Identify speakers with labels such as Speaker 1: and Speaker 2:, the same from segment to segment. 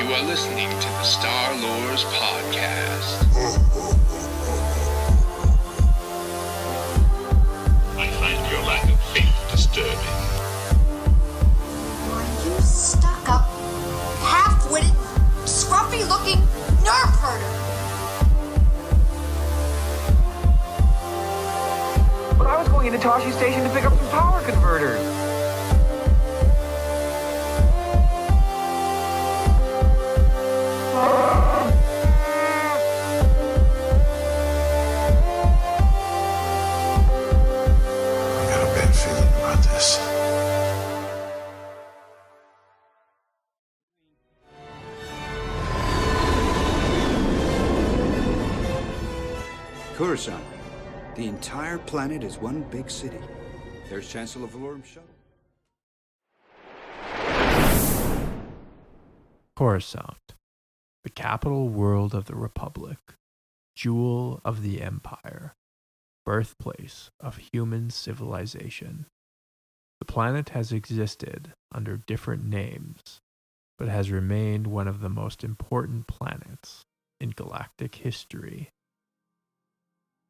Speaker 1: You are listening to the Star Lores Podcast.
Speaker 2: I find your lack of faith disturbing.
Speaker 3: Are you stuck-up, half-witted, scruffy-looking nerf herder?
Speaker 4: But I was going into Tashi Station to pick up some power converters.
Speaker 2: I got a bad feeling about this.
Speaker 5: Coruscant. The entire planet is one big city. There's Chancellor Valorum's shuttle.
Speaker 6: Coruscant, the capital world of the Republic, jewel of the Empire, birthplace of human civilization. The planet has existed under different names, but has remained one of the most important planets in galactic history.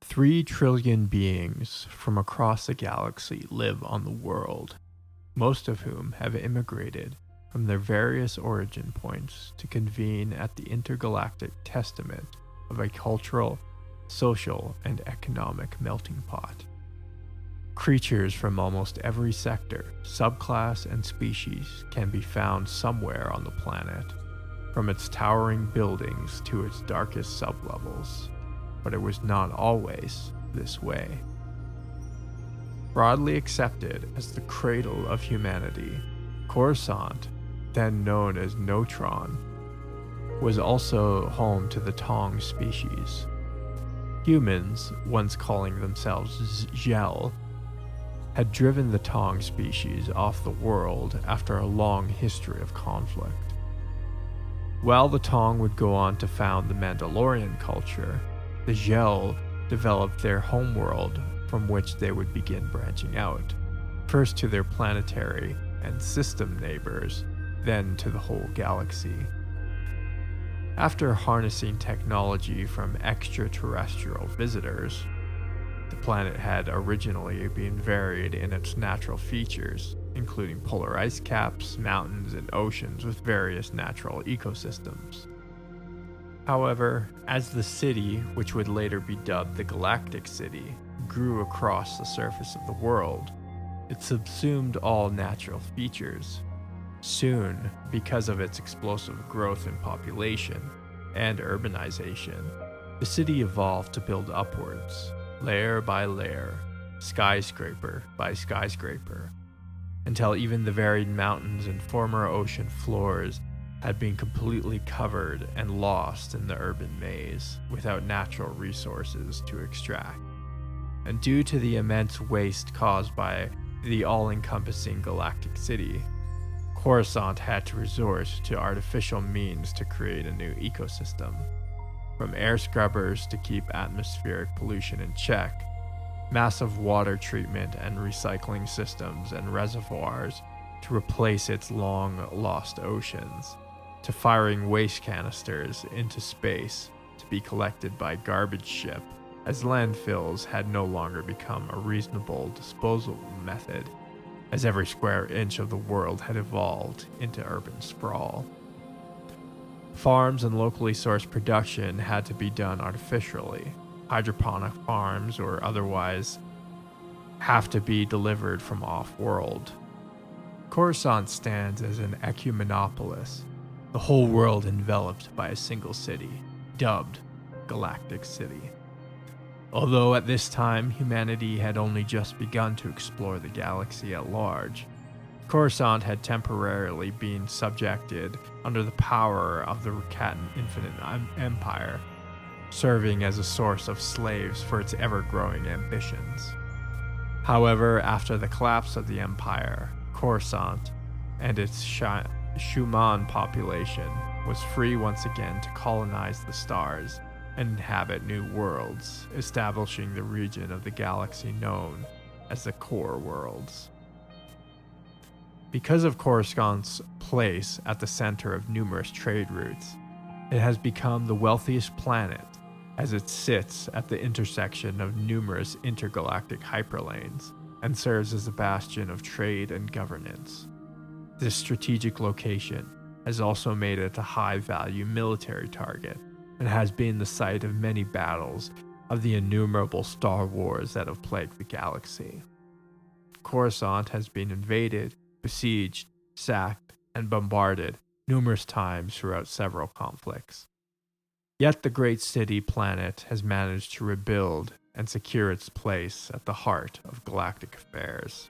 Speaker 6: 3 trillion beings from across the galaxy live on the world, most of whom have immigrated from their various origin points to convene at the intergalactic testament of a cultural, social, and economic melting pot. Creatures from almost every sector, subclass, and species can be found somewhere on the planet, from its towering buildings to its darkest sublevels. But it was not always this way. Broadly accepted as the cradle of humanity, Coruscant, then known as Notron, was also home to the Tong species. Humans, once calling themselves Zelo, had driven the Tong species off the world after a long history of conflict. While the Tong would go on to found the Mandalorian culture, the Zelo developed their homeworld from which they would begin branching out, first to their planetary and system neighbors, then to the whole galaxy. After harnessing technology from extraterrestrial visitors, the planet had originally been varied in its natural features, including polar ice caps, mountains, and oceans with various natural ecosystems. However, as the city, which would later be dubbed the Galactic City, grew across the surface of the world, it subsumed all natural features. Soon, because of its explosive growth in population and urbanization, the city evolved to build upwards, layer by layer, skyscraper by skyscraper, until even the varied mountains and former ocean floors had been completely covered and lost in the urban maze without natural resources to extract. And due to the immense waste caused by the all-encompassing galactic city, Coruscant had to resort to artificial means to create a new ecosystem. From air scrubbers to keep atmospheric pollution in check, massive water treatment and recycling systems and reservoirs to replace its long-lost oceans, to firing waste canisters into space to be collected by garbage ship, as landfills had no longer become a reasonable disposal method, as every square inch of the world had evolved into urban sprawl. Farms and locally sourced production had to be done artificially. Hydroponic farms or otherwise have to be delivered from off-world. Coruscant stands as an Ecumenopolis, the whole world enveloped by a single city, dubbed Galactic City. Although at this time humanity had only just begun to explore the galaxy at large, Coruscant had temporarily been subjected under the power of the Rakatan Infinite Empire, serving as a source of slaves for its ever-growing ambitions. However, after the collapse of the Empire, Coruscant and its Schumann population was free once again to colonize the stars and inhabit new worlds, establishing the region of the galaxy known as the Core Worlds. Because of Coruscant's place at the center of numerous trade routes. It has become the wealthiest planet as it sits at the intersection of numerous intergalactic hyperlanes and serves as a bastion of trade and governance. This strategic location has also made it a high-value military target and has been the site of many battles of the innumerable Star Wars that have plagued the galaxy. Coruscant has been invaded, besieged, sacked, and bombarded numerous times throughout several conflicts. Yet the great city planet has managed to rebuild and secure its place at the heart of galactic affairs.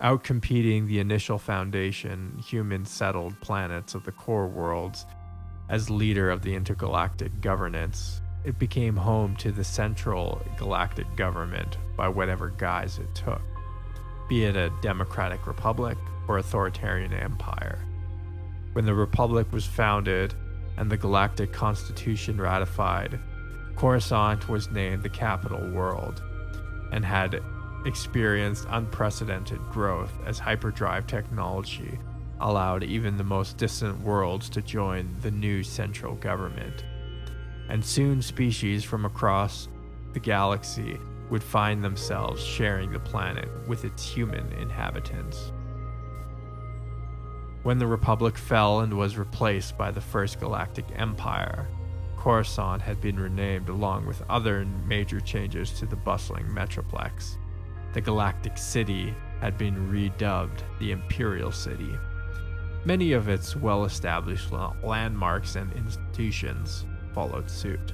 Speaker 6: Outcompeting the initial Foundation human-settled planets of the core worlds as leader of the intergalactic governance, it became home to the central galactic government by whatever guise it took, be it a democratic republic or authoritarian empire. When the republic was founded and the galactic constitution ratified, Coruscant was named the capital world and had experienced unprecedented growth as hyperdrive technology allowed even the most distant worlds to join the new central government. And soon species from across the galaxy would find themselves sharing the planet with its human inhabitants. When the Republic fell and was replaced by the First Galactic Empire, Coruscant had been renamed along with other major changes to the bustling metroplex. The Galactic City had been redubbed the Imperial City. Many of its well-established landmarks and institutions followed suit.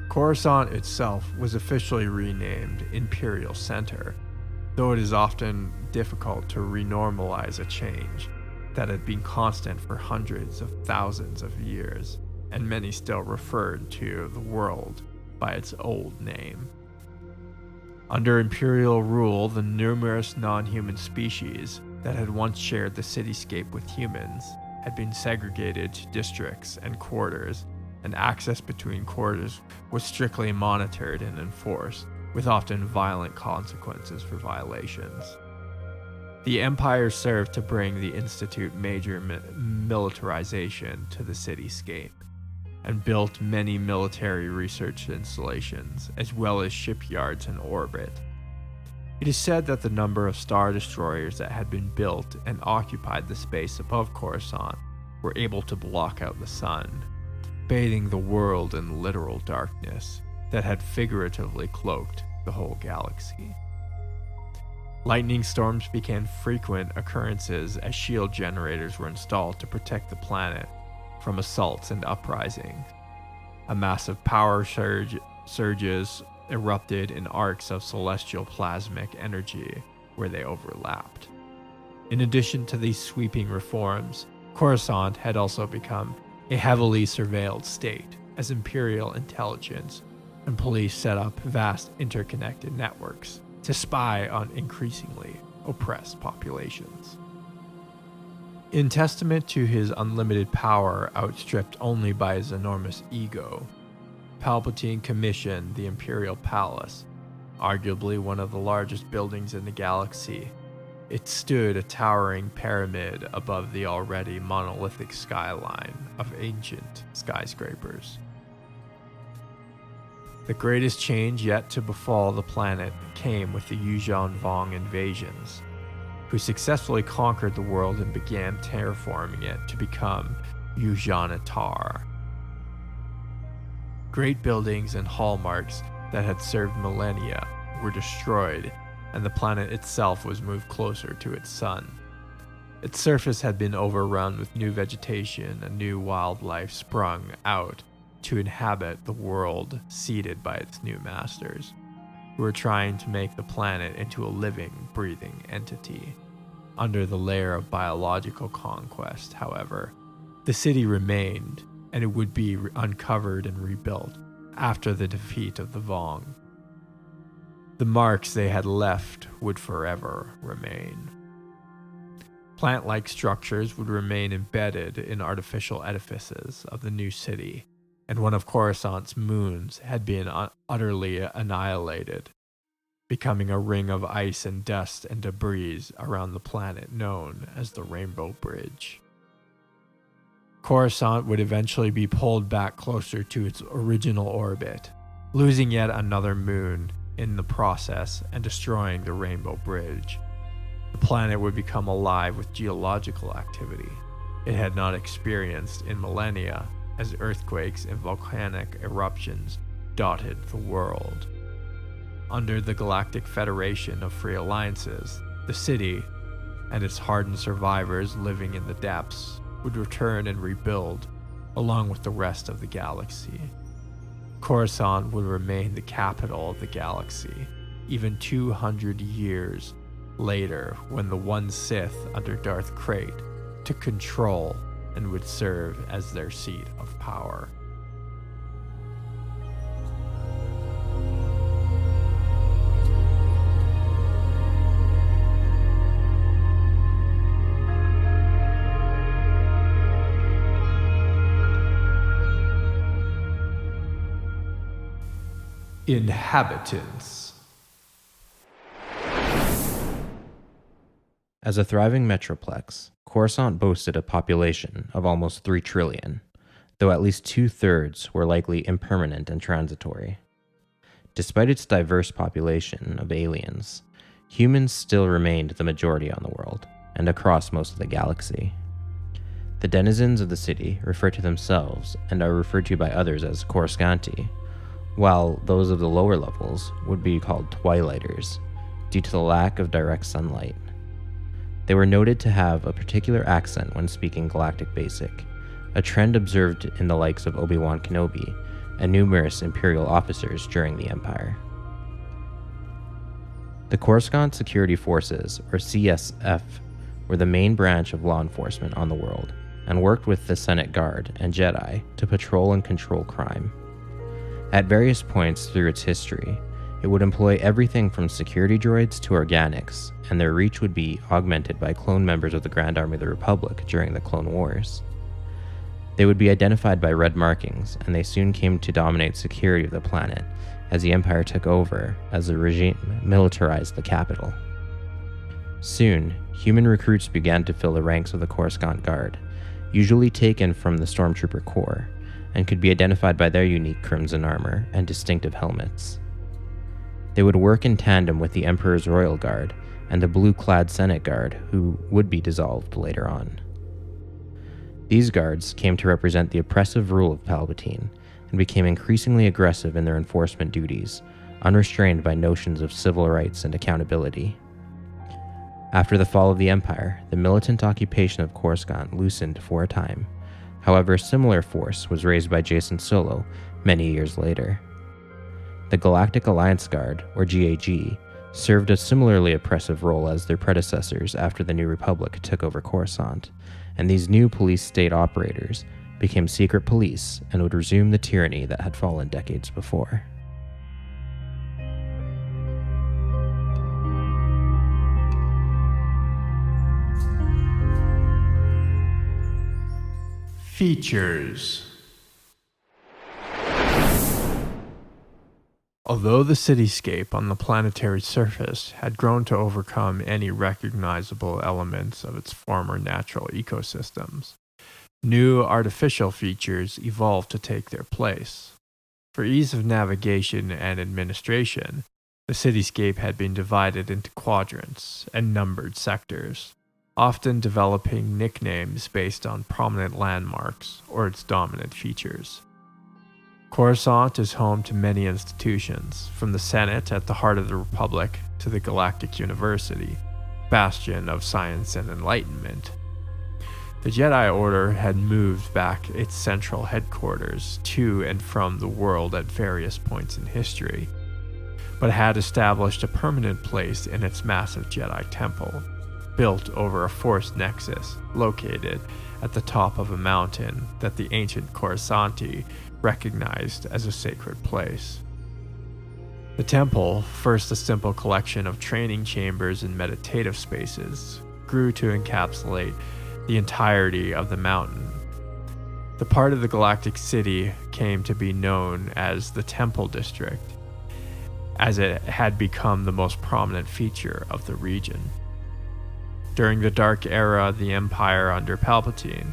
Speaker 6: Coruscant itself was officially renamed Imperial Center, though it is often difficult to renormalize a change that had been constant for hundreds of thousands of years, and many still referred to the world by its old name. Under Imperial rule, the numerous non-human species that had once shared the cityscape with humans had been segregated to districts and quarters, and access between quarters was strictly monitored and enforced, with often violent consequences for violations. The Empire served to bring the Institute major militarization to the cityscape, and built many military research installations, as well as shipyards in orbit. It is said that the number of star destroyers that had been built and occupied the space above Coruscant were able to block out the sun, bathing the world in literal darkness that had figuratively cloaked the whole galaxy. Lightning storms became frequent occurrences as shield generators were installed to protect the planet from assaults and uprisings. A massive power surges erupted in arcs of celestial plasmic energy where they overlapped. In addition to these sweeping reforms, Coruscant had also become a heavily surveilled state as Imperial intelligence and police set up vast interconnected networks to spy on increasingly oppressed populations. In testament to his unlimited power outstripped only by his enormous ego, Palpatine commissioned the Imperial Palace, arguably one of the largest buildings in the galaxy. It stood a towering pyramid above the already monolithic skyline of ancient skyscrapers. The greatest change yet to befall the planet came with the Yuuzhan Vong invasions, who successfully conquered the world and began terraforming it to become Yuuzhan-Atar. Great buildings and hallmarks that had served millennia were destroyed, and the planet itself was moved closer to its sun. Its surface had been overrun with new vegetation and new wildlife sprung out to inhabit the world seeded by its new masters, who were trying to make the planet into a living, breathing entity. Under the layer of biological conquest, however, the city remained, and it would be uncovered and rebuilt after the defeat of the Vong. The marks they had left would forever remain. Plant-like structures would remain embedded in artificial edifices of the new city, and one of Coruscant's moons had been utterly annihilated. becoming a ring of ice and dust and debris around the planet known as the Rainbow Bridge. Coruscant would eventually be pulled back closer to its original orbit, losing yet another moon in the process and destroying the Rainbow Bridge. The planet would become alive with geological activity it had not experienced in millennia, as earthquakes and volcanic eruptions dotted the world. Under the Galactic Federation of Free Alliances, the city and its hardened survivors living in the depths would return and rebuild along with the rest of the galaxy. Coruscant would remain the capital of the galaxy, even 200 years later, when the one Sith under Darth Krayt took control and would serve as their seat of power. Inhabitants.
Speaker 7: As a thriving metroplex, Coruscant boasted a population of almost 3 trillion, though at least 2/3 were likely impermanent and transitory. Despite its diverse population of aliens, humans still remained the majority on the world, and across most of the galaxy. The denizens of the city refer to themselves and are referred to by others as Coruscanti, while those of the lower levels would be called Twilighters, due to the lack of direct sunlight. They were noted to have a particular accent when speaking Galactic Basic, a trend observed in the likes of Obi-Wan Kenobi and numerous Imperial officers during the Empire. The Coruscant Security Forces, or CSF, were the main branch of law enforcement on the world, and worked with the Senate Guard and Jedi to patrol and control crime. At various points through its history, it would employ everything from security droids to organics, and their reach would be augmented by clone members of the Grand Army of the Republic during the Clone Wars. They would be identified by red markings, and they soon came to dominate security of the planet as the Empire took over as the regime militarized the capital. Soon, human recruits began to fill the ranks of the Coruscant Guard, usually taken from the Stormtrooper Corps, and could be identified by their unique crimson armor and distinctive helmets. They would work in tandem with the Emperor's Royal Guard and the blue-clad Senate Guard, who would be dissolved later on. These guards came to represent the oppressive rule of Palpatine and became increasingly aggressive in their enforcement duties, unrestrained by notions of civil rights and accountability. After the fall of the Empire, the militant occupation of Coruscant loosened for a time. However, a similar force was raised by Jacen Solo many years later. The Galactic Alliance Guard, or GAG, served a similarly oppressive role as their predecessors after the New Republic took over Coruscant, and these new police state operators became secret police and would resume the tyranny that had fallen decades before.
Speaker 6: Features. Although the cityscape on the planetary surface had grown to overcome any recognizable elements of its former natural ecosystems, new artificial features evolved to take their place. For ease of navigation and administration, the cityscape had been divided into quadrants and numbered sectors, often developing nicknames based on prominent landmarks or its dominant features. Coruscant is home to many institutions, from the Senate at the heart of the Republic to the Galactic University, bastion of science and enlightenment. The Jedi Order had moved back its central headquarters to and from the world at various points in history, but had established a permanent place in its massive Jedi Temple, built over a force nexus located at the top of a mountain that the ancient Coruscanti recognized as a sacred place. The temple, first a simple collection of training chambers and meditative spaces, grew to encapsulate the entirety of the mountain. The part of the galactic city came to be known as the Temple District, as it had become the most prominent feature of the region. During the Dark Era of the Empire under Palpatine,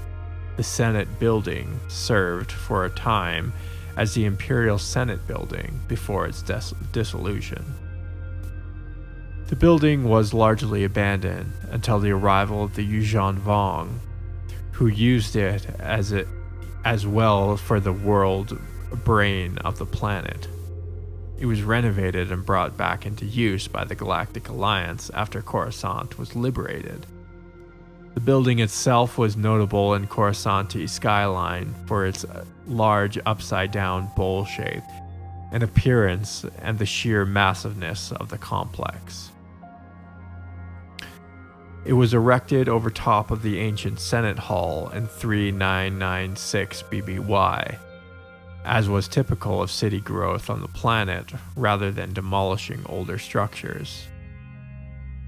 Speaker 6: the Senate building served for a time as the Imperial Senate building before its dissolution. The building was largely abandoned until the arrival of the Yuuzhan Vong, who used it as well for the world brain of the planet. It was renovated and brought back into use by the Galactic Alliance after Coruscant was liberated. The building itself was notable in Coruscanti skyline for its large upside-down bowl shape and appearance and the sheer massiveness of the complex. It was erected over top of the ancient Senate Hall in 3996 BBY, as was typical of city growth on the planet rather than demolishing older structures.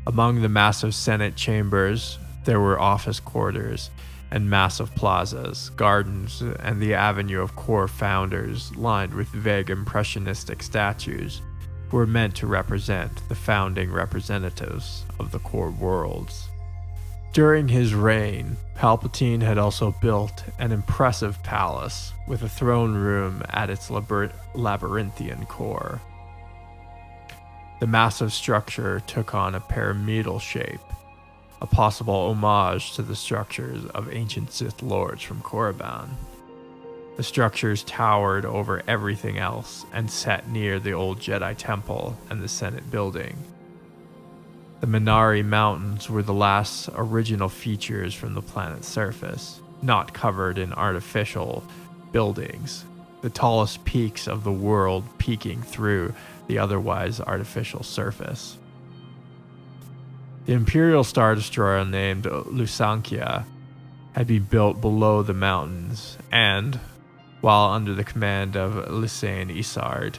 Speaker 6: Among the massive Senate chambers, there were office quarters and massive plazas, gardens, and the avenue of core founders lined with vague impressionistic statues who were meant to represent the founding representatives of the core worlds. During his reign, Palpatine had also built an impressive palace with a throne room at its labyrinthian core. The massive structure took on a pyramidal shape, a possible homage to the structures of ancient Sith Lords from Korriban. The structures towered over everything else and sat near the old Jedi Temple and the Senate building. The Minari Mountains were the last original features from the planet's surface, not covered in artificial buildings, the tallest peaks of the world peeking through the otherwise artificial surface. The Imperial Star Destroyer named Lusankya had been built below the mountains and, while under the command of Lisanne Isard,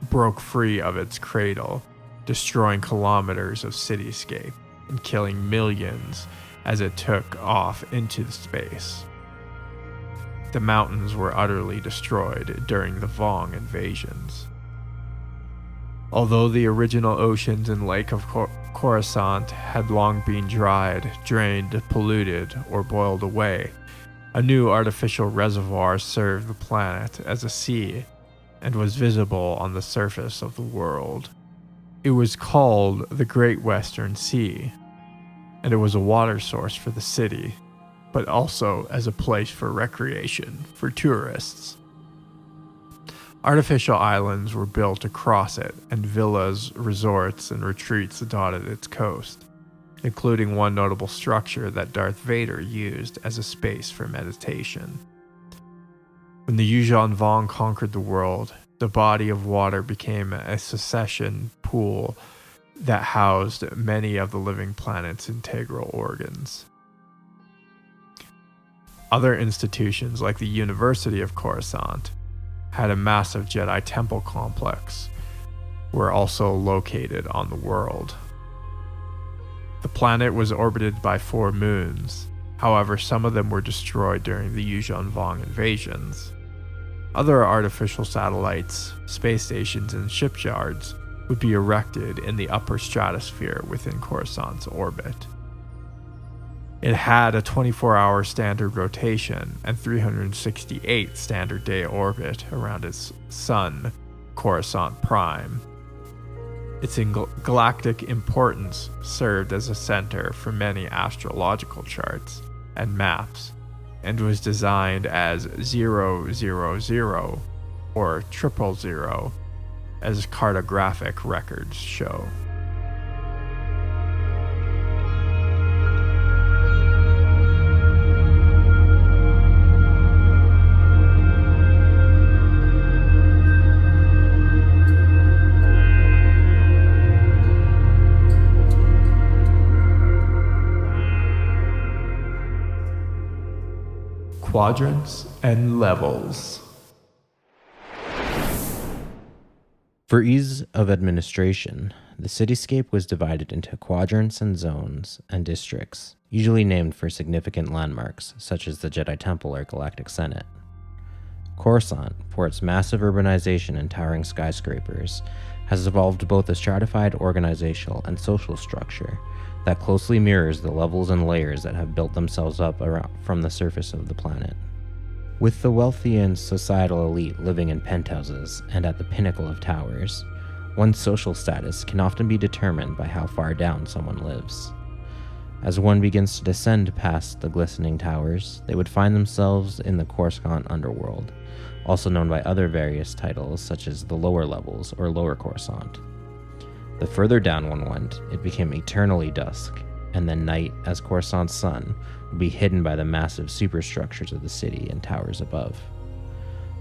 Speaker 6: broke free of its cradle, destroying kilometers of cityscape and killing millions as it took off into space. The mountains were utterly destroyed during the Vong invasions. Although the original oceans and lake of Coruscant had long been dried, drained, polluted, or boiled away, a new artificial reservoir served the planet as a sea and was visible on the surface of the world. It was called the Great Western Sea, and it was a water source for the city, but also as a place for recreation for tourists. Artificial islands were built across it, and villas, resorts, and retreats dotted its coast, including one notable structure that Darth Vader used as a space for meditation. When the Yuuzhan Vong conquered the world, the body of water became a succession pool that housed many of the living planet's integral organs. Other institutions, like the University of Coruscant, had a massive Jedi Temple complex, were also located on the world. The planet was orbited by 4 moons, however some of them were destroyed during the Yuuzhan Vong invasions. Other artificial satellites, space stations, and shipyards would be erected in the upper stratosphere within Coruscant's orbit. It had a 24-hour standard rotation and 368 standard day orbit around its sun, Coruscant Prime. Its galactic importance served as a center for many astrological charts and maps, and was designed as 000 or 000 as cartographic records show. Quadrants and levels.
Speaker 7: For ease of administration, the cityscape was divided into quadrants and zones and districts, usually named for significant landmarks such as the Jedi Temple or Galactic Senate. Coruscant, for its massive urbanization and towering skyscrapers, has evolved both a stratified organizational and social structure that closely mirrors the levels and layers that have built themselves up from the surface of the planet. With the wealthy and societal elite living in penthouses and at the pinnacle of towers, one's social status can often be determined by how far down someone lives. As one begins to descend past the glistening towers, they would find themselves in the Coruscant underworld, also known by other various titles such as the lower levels or lower Coruscant. The further down one went, it became eternally dusk, and then night as Coruscant's sun would be hidden by the massive superstructures of the city and towers above.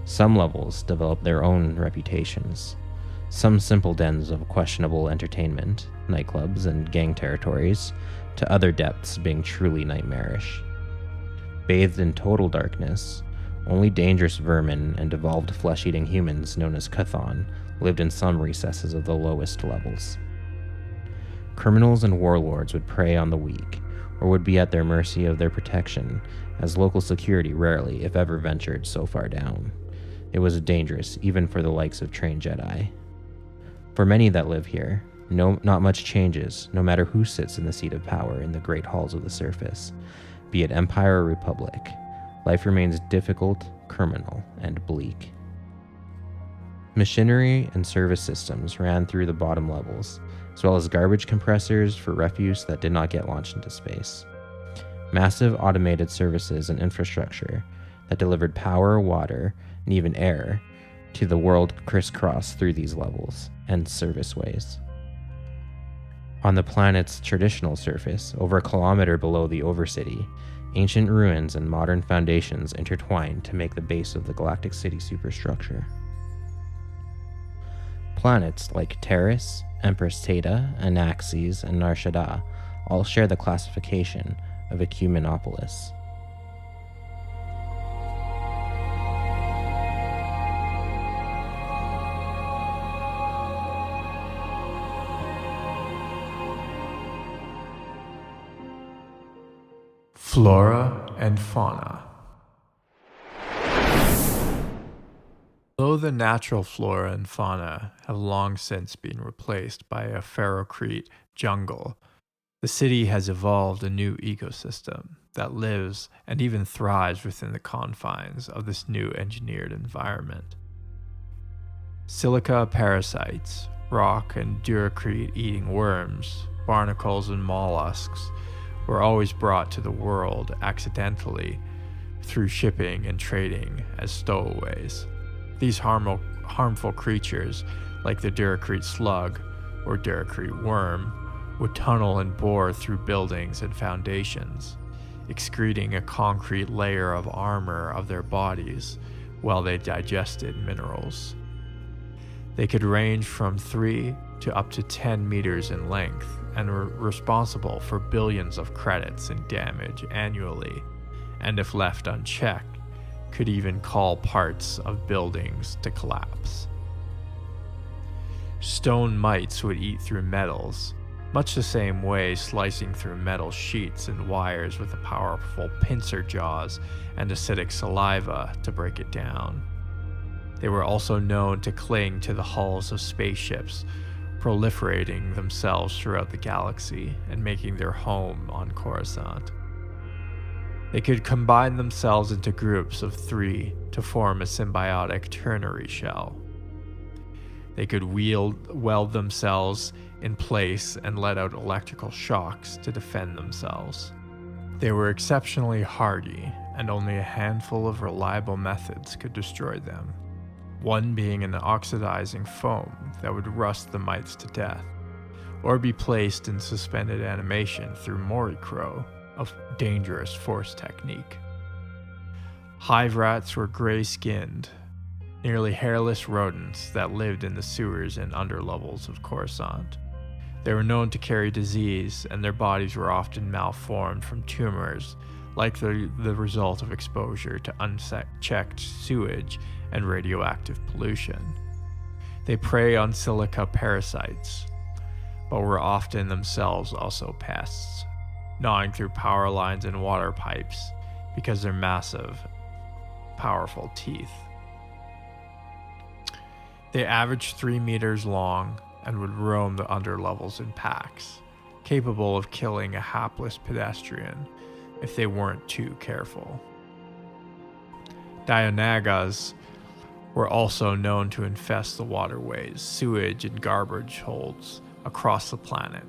Speaker 7: Some levels developed their own reputations, some simple dens of questionable entertainment, nightclubs and gang territories, to other depths being truly nightmarish. Bathed in total darkness, only dangerous vermin and evolved flesh-eating humans known as Chthon lived in some recesses of the lowest levels. Criminals and warlords would prey on the weak, or would be at their mercy of their protection, as local security rarely, if ever, ventured so far down. It was dangerous even for the likes of trained Jedi. For many that live here, not much changes, no matter who sits in the seat of power in the great halls of the surface, be it Empire or Republic. Life remains difficult, criminal, and bleak. Machinery and service systems ran through the bottom levels, as well as garbage compressors for refuse that did not get launched into space. Massive automated services and infrastructure that delivered power, water, and even air to the world crisscrossed through these levels and serviceways. On the planet's traditional surface, over a kilometer below the Overcity, ancient ruins and modern foundations intertwined to make the base of the Galactic City superstructure. Planets like Terrace, Empress Theta, Anaxes, and Nar Shaddaa all share the classification of Ecumenopolis.
Speaker 6: Flora and fauna. Though the natural flora and fauna have long since been replaced by a ferrocrete jungle, the city has evolved a new ecosystem that lives and even thrives within the confines of this new engineered environment. Silica parasites, rock and duracrete-eating worms, barnacles and mollusks were always brought to the world accidentally through shipping and trading as stowaways. These harmful creatures, like the duracrete slug or duracrete worm, would tunnel and bore through buildings and foundations, excreting a concrete layer of armor of their bodies while they digested minerals. They could range from 3 to up to 10 meters in length and were responsible for billions of credits in damage annually, and if left unchecked, could even cause parts of buildings to collapse. Stone mites would eat through metals, much the same way slicing through metal sheets and wires with the powerful pincer jaws and acidic saliva to break it down. They were also known to cling to the hulls of spaceships, proliferating themselves throughout the galaxy and making their home on Coruscant. They could combine themselves into groups of 3 to form a symbiotic ternary shell. They could weld themselves in place and let out electrical shocks to defend themselves. They were exceptionally hardy, and only a handful of reliable methods could destroy them. One being an oxidizing foam that would rust the mites to death, or be placed in suspended animation through Moricrow, a dangerous force technique. Hive Rats were gray-skinned, nearly hairless rodents that lived in the sewers and underlevels of Coruscant. They were known to carry disease, and their bodies were often malformed from tumors, likely the result of exposure to unchecked sewage and radioactive pollution. They prey on silica parasites, but were often themselves also pests, gnawing through power lines and water pipes because their massive, powerful teeth They averaged 3 meters long and would roam the underlevels in packs, capable of killing a hapless pedestrian if they weren't too careful. Dianagas were also known to infest the waterways, sewage, and garbage holds across the planet,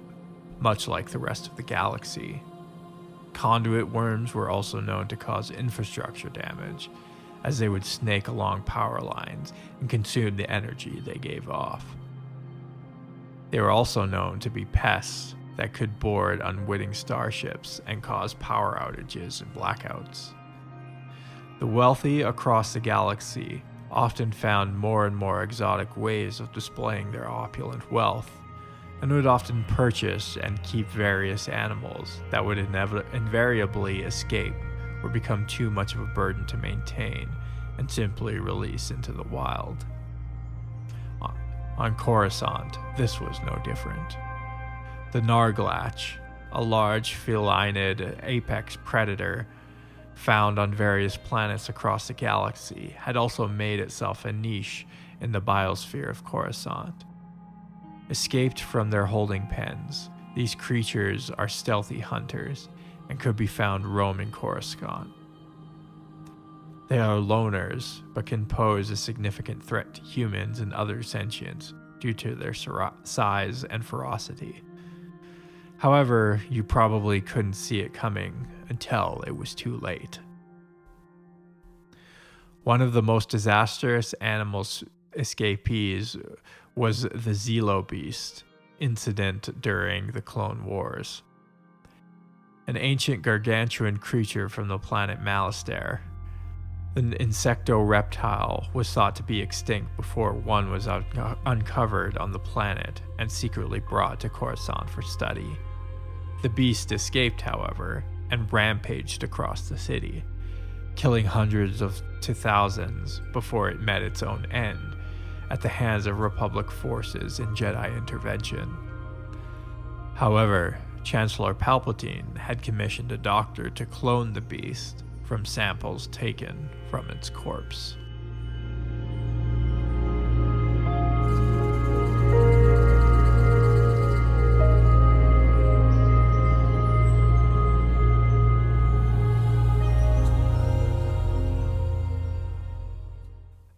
Speaker 6: much like the rest of the galaxy. Conduit worms were also known to cause infrastructure damage, as they would snake along power lines and consume the energy they gave off. They were also known to be pests that could board unwitting starships and cause power outages and blackouts. The wealthy across the galaxy often found more and more exotic ways of displaying their opulent wealth, and would often purchase and keep various animals that would invariably escape or become too much of a burden to maintain and simply release into the wild. On Coruscant, this was no different. The Narglach, a large felinid apex predator found on various planets across the galaxy, had also made itself a niche in the biosphere of Coruscant. Escaped from their holding pens, these creatures are stealthy hunters and could be found roaming Coruscant. They are loners, but can pose a significant threat to humans and other sentients due to their size and ferocity. However, you probably couldn't see it coming until it was too late. One of the most disastrous animals escapees was the Zelo beast incident during the Clone Wars. An ancient gargantuan creature from the planet Malastare, an insecto-reptile was thought to be extinct before one was uncovered on the planet and secretly brought to Coruscant for study. The beast escaped, however, and rampaged across the city, killing hundreds to thousands before it met its own end at the hands of Republic forces in Jedi intervention. However, Chancellor Palpatine had commissioned a doctor to clone the beast from samples taken from its corpse.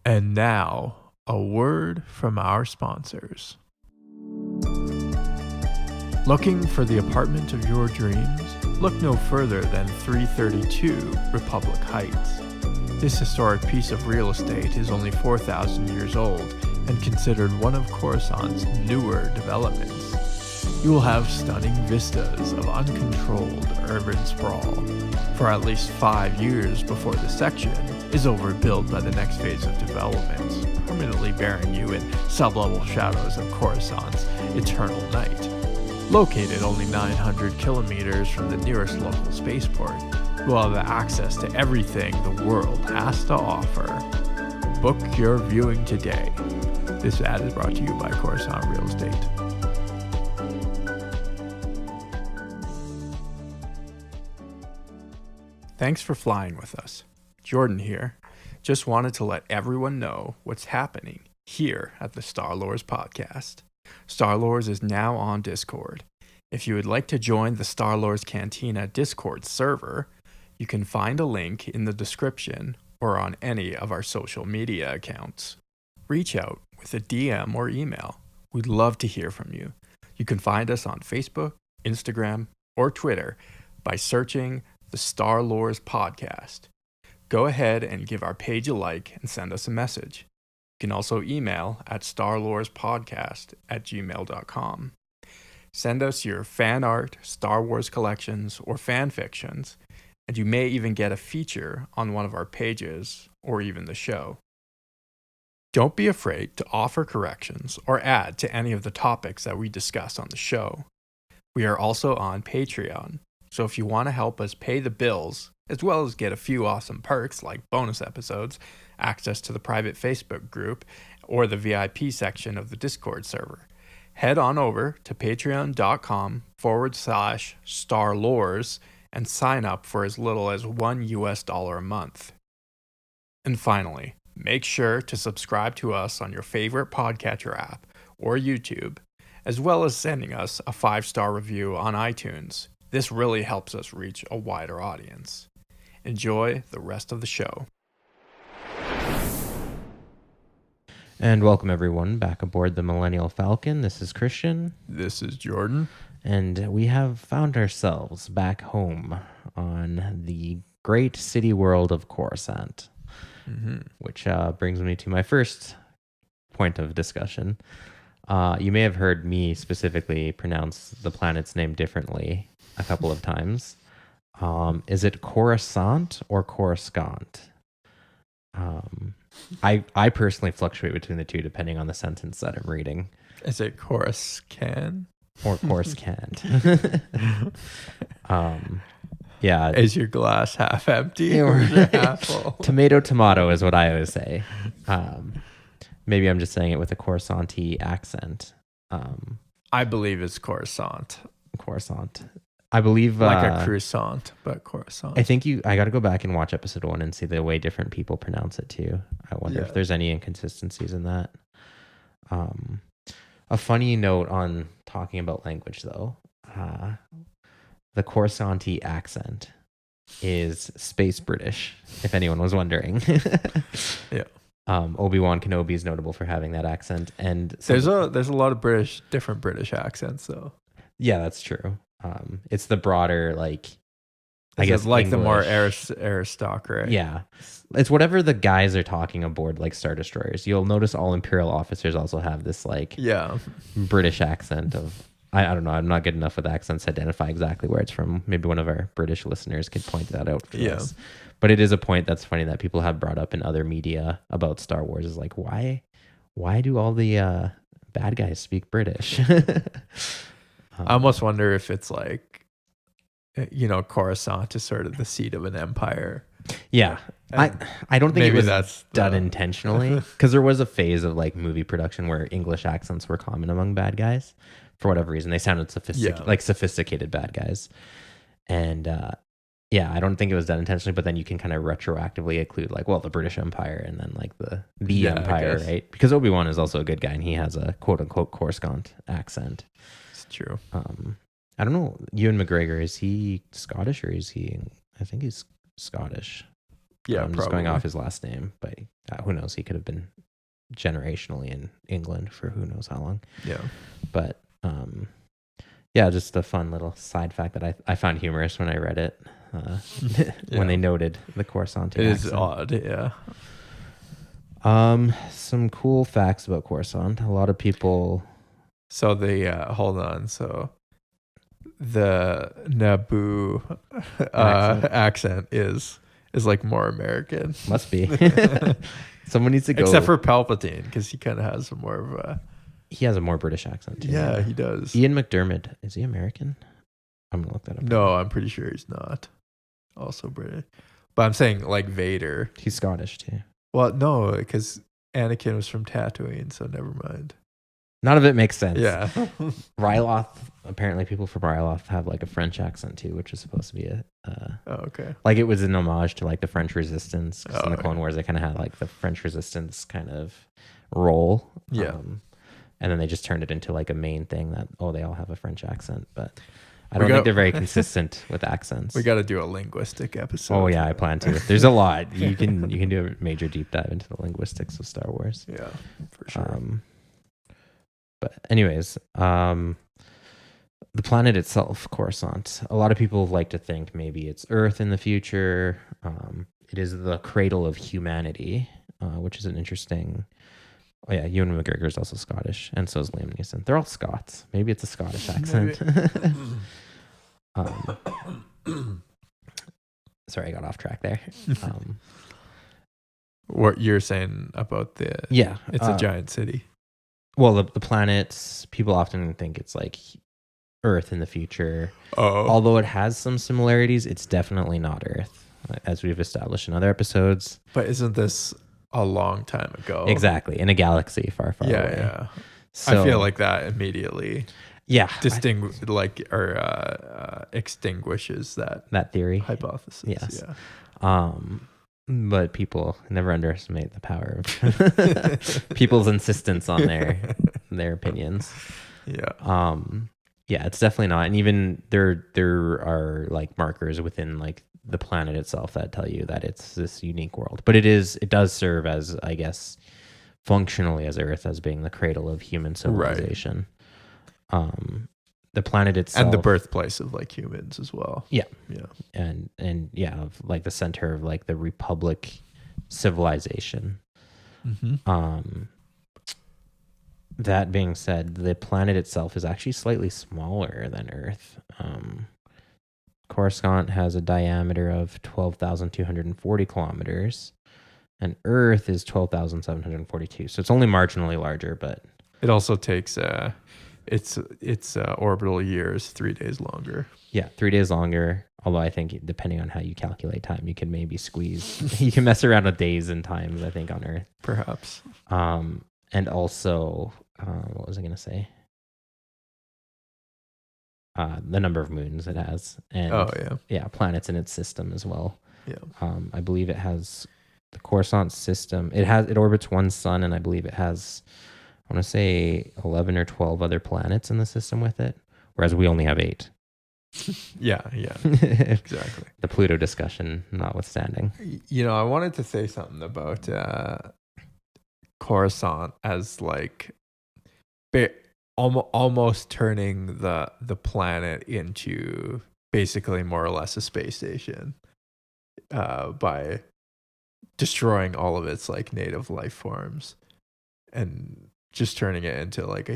Speaker 6: And now, a word from our sponsors. Looking for the apartment of your dreams? Look no further than 332 Republic Heights. This historic piece of real estate is only 4,000 years old and considered one of Coruscant's newer developments. You will have stunning vistas of uncontrolled urban sprawl for at least 5 years before the section is overbuilt by the next phase of development, permanently burying you in sublevel shadows of Coruscant's eternal night. Located only 900 kilometers from the nearest local spaceport, you will have access to everything the world has to offer. Book your viewing today. This ad is brought to you by Coruscant Real Estate. Thanks for flying with us. Jordan here. Just wanted to let everyone know what's happening here at the Star Lords podcast. Star Lords is now on Discord. If you would like to join the Star Lords Cantina Discord server, you can find a link in the description or on any of our social media accounts. Reach out with a DM or email. We'd love to hear from you. You can find us on Facebook, Instagram, or Twitter by searching the Star Lords podcast. Go ahead and give our page a like and send us a message. You can also email at starlordspodcast@gmail.com. Send us your fan art, Star Wars collections, or fan fictions, and you may even get a feature on one of our pages or even the show. Don't be afraid to offer corrections or add to any of the topics that we discuss on the show. We are also on Patreon, so if you want to help us pay the bills, as well as get a few awesome perks like bonus episodes, access to the private Facebook group, or the VIP section of the Discord server, head on over to patreon.com/starlores and sign up for as little as $1 a month. And finally, Make sure to subscribe to us on your favorite podcatcher app or YouTube, as well as sending us a 5-star review on iTunes. This really helps us reach a wider audience. Enjoy the rest of the show.
Speaker 7: And welcome everyone back aboard the Millennial Falcon. This is Christian.
Speaker 6: This is Jordan.
Speaker 7: And we have found ourselves back home on the great city world of Coruscant. Which brings me to my first point of discussion. You may have heard me specifically pronounce the planet's name differently a couple of times. Is it Coruscant or Coruscant? I personally fluctuate between the two depending on the sentence that I'm reading.
Speaker 6: Is it Coruscant?
Speaker 7: Or Coruscant. Yeah.
Speaker 6: Is your glass half empty or is it half full?
Speaker 7: Tomato is what I always say. Maybe I'm just saying it with a Coruscant-y accent.
Speaker 6: I believe it's Coruscant.
Speaker 7: Coruscant. I believe...
Speaker 6: like a croissant, but Coruscant.
Speaker 7: I think I got to go back and watch episode 1 and see the way different people pronounce it too. I wonder if there's any inconsistencies in that. A funny note on talking about language though. The Coruscant-y accent is space British, if anyone was wondering.
Speaker 6: Yeah.
Speaker 7: Obi-Wan Kenobi is notable for having that accent, and
Speaker 6: there's a lot of different British accents though.
Speaker 7: Yeah, that's true. It's the broader, like, I
Speaker 6: Is
Speaker 7: guess,
Speaker 6: it like
Speaker 7: English.
Speaker 6: the more aristocratic.
Speaker 7: Yeah, it's whatever the guys are talking aboard, like Star Destroyers. You'll notice all Imperial officers also have this like British accent of. I don't know. I'm not good enough with accents to identify exactly where it's from. Maybe one of our British listeners could point that out for us. But it is a point that's funny that people have brought up in other media about Star Wars is like, why do all the bad guys speak British?
Speaker 6: I almost wonder if it's like, Coruscant is sort of the seat of an empire.
Speaker 7: Yeah. I don't think it was
Speaker 6: that's
Speaker 7: done intentionally, because there was a phase of like movie production where English accents were common among bad guys. For whatever reason, they sounded sophisticated bad guys. And I don't think it was done intentionally, but then you can kind of retroactively include like, well, the British Empire and then like the Empire, right? Because Obi-Wan is also a good guy and he has a quote unquote Coruscant accent.
Speaker 6: It's true.
Speaker 7: I don't know, Ewan McGregor, is he Scottish or is he, I think he's Scottish.
Speaker 6: Yeah,
Speaker 7: I'm just going off his last name, but who knows? He could have been generationally in England for who knows how long. Yeah. But just a fun little side fact that I found humorous when I read it. When they noted the Coruscant.
Speaker 6: It is odd, yeah.
Speaker 7: Some cool facts about Coruscant. A lot of people.
Speaker 6: So hold on. So the Naboo accent is like more American.
Speaker 7: Must be. Someone needs to go.
Speaker 6: Except for Palpatine, because he kind of has more of a.
Speaker 7: He has a more British accent too.
Speaker 6: Yeah, he does.
Speaker 7: Ian McDiarmid, is he American? I'm gonna look that up.
Speaker 6: No, I'm pretty sure he's not. Also British, but I'm saying like Vader.
Speaker 7: He's Scottish too.
Speaker 6: Well, no, because Anakin was from Tatooine, so never mind.
Speaker 7: None of it makes sense.
Speaker 6: Yeah.
Speaker 7: Ryloth, apparently people from Ryloth have like a French accent too, which is supposed to be
Speaker 6: okay.
Speaker 7: Like it was an homage to like the French Resistance. In the Clone Wars, they kind of had like the French Resistance kind of role.
Speaker 6: Yeah.
Speaker 7: And then they just turned it into like a main thing that, they all have a French accent. But I don't think they're very consistent with accents.
Speaker 6: We got to do a linguistic episode.
Speaker 7: Oh yeah, I plan to. There's a lot. You can do a major deep dive into the linguistics of Star Wars.
Speaker 6: Yeah, for sure.
Speaker 7: But anyways, the planet itself, Coruscant, a lot of people like to think maybe it's Earth in the future. It is the cradle of humanity, which is an interesting... Oh yeah, Ewan McGregor is also Scottish, and so is Liam Neeson. They're all Scots. Maybe it's a Scottish accent. Sorry, I got off track there.
Speaker 6: What you're saying about it's a giant city.
Speaker 7: Well, the planets, people often think it's like Earth in the future.
Speaker 6: Oh.
Speaker 7: Although it has some similarities, it's definitely not Earth, as we've established in other episodes.
Speaker 6: But isn't this a long time ago?
Speaker 7: Exactly, in a galaxy far, far away.
Speaker 6: Yeah.
Speaker 7: So,
Speaker 6: I feel like that immediately extinguishes that
Speaker 7: theory
Speaker 6: hypothesis.
Speaker 7: Yes.
Speaker 6: Yeah.
Speaker 7: But people never underestimate the power of people's insistence on their opinions.
Speaker 6: Yeah.
Speaker 7: Yeah, it's definitely not. And even there are like markers within like the planet itself that tell you that it's this unique world. But it does serve as, I guess, functionally as Earth, as being the cradle of human civilization. Right. The planet itself,
Speaker 6: and the birthplace of like humans as well.
Speaker 7: Yeah.
Speaker 6: Yeah.
Speaker 7: And yeah, of like the center of like the Republic civilization. Mm-hmm. That being said, the planet itself is actually slightly smaller than Earth. Coruscant has a diameter of 12,240 kilometers, and Earth is 12,742. So it's only marginally larger, but
Speaker 6: it also takes its orbital years 3 days longer.
Speaker 7: Yeah, 3 days longer. Although I think depending on how you calculate time, you can maybe squeeze. You can mess around with days and times, I think, on Earth.
Speaker 6: Perhaps.
Speaker 7: And also, what was I going to say? The number of moons it has, and planets in its system as well.
Speaker 6: Yeah.
Speaker 7: I believe it has the Coruscant system. It orbits one sun, and I believe it has, I want to say 11 or 12 other planets in the system with it, whereas we only have 8.
Speaker 6: Yeah, exactly.
Speaker 7: The Pluto discussion notwithstanding.
Speaker 6: You know, I wanted to say something about Coruscant as like almost turning the planet into basically more or less a space station by destroying all of its like native life forms and just turning it into like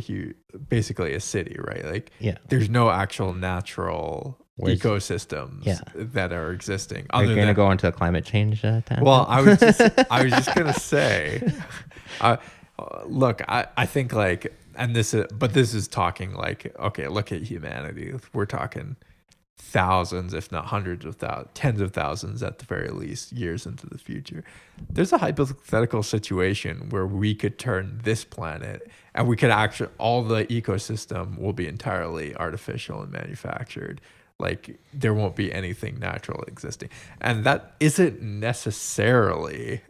Speaker 6: basically a city, right? Like, there's no actual natural ecosystems that are existing.
Speaker 7: Are you going to go into a climate change tangent?
Speaker 6: Well, I was just gonna say, look, I think like, and this is talking like, okay, look at humanity. We're talking thousands, if not hundreds of thousands, tens of thousands at the very least, years into the future. There's a hypothetical situation where we could turn this planet and we could actually, all the ecosystem will be entirely artificial and manufactured. Like there won't be anything natural existing. And that isn't necessarily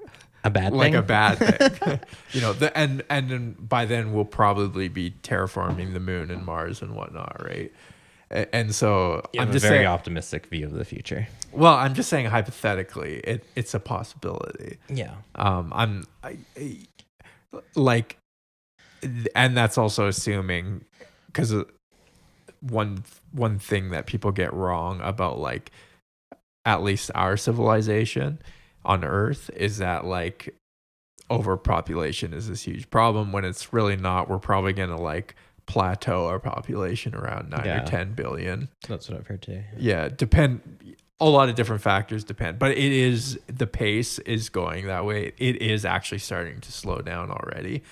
Speaker 7: a bad
Speaker 6: like
Speaker 7: thing.
Speaker 6: A bad thing. You know, and then by then we'll probably be terraforming the moon and Mars and whatnot, right? And so
Speaker 7: I'm just very optimistic view of the future.
Speaker 6: Well, I'm just saying hypothetically, it's a possibility.
Speaker 7: Yeah.
Speaker 6: Like, and that's also assuming, because one thing that people get wrong about like at least our civilization on Earth is that like overpopulation is this huge problem when it's really not. We're probably gonna like plateau our population around 9 or 10 billion.
Speaker 7: That's what I've heard too.
Speaker 6: Yeah, a lot of different factors depend, but the pace is going that way. It is actually starting to slow down already.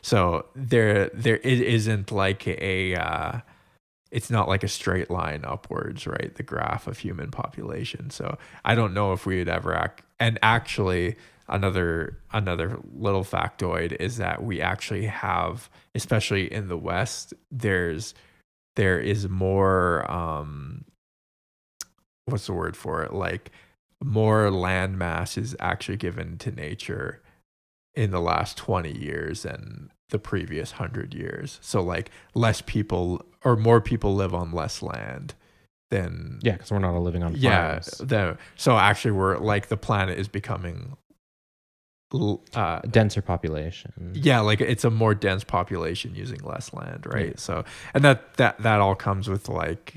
Speaker 6: So it isn't like it's not like a straight line upwards, right? The graph of human population. So I don't know if we would ever and actually another little factoid is that we actually have, especially in the West, there is more what's the word for it? Like more land mass is actually given to nature in the last 20 years than the previous 100 years. So like less people or more people live on less land than
Speaker 7: because we're not all living on farms.
Speaker 6: So actually we're like the planet is becoming
Speaker 7: denser population.
Speaker 6: Yeah, like it's a more dense population using less land, right? Yeah. So and that all comes with like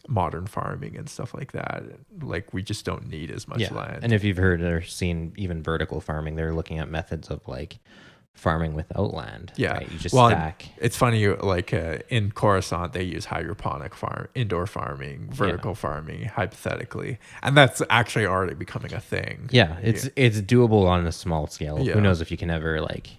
Speaker 6: modern farming and stuff like that. Like we just don't need as much land.
Speaker 7: And if you've heard or seen even vertical farming, they're looking at methods of like farming without land.
Speaker 6: Yeah,
Speaker 7: right? You just stack.
Speaker 6: It's funny, like in Coruscant they use hydroponic indoor farming, vertical farming, hypothetically, and that's actually already becoming a thing.
Speaker 7: Yeah, it's doable on a small scale. Who knows if you can ever like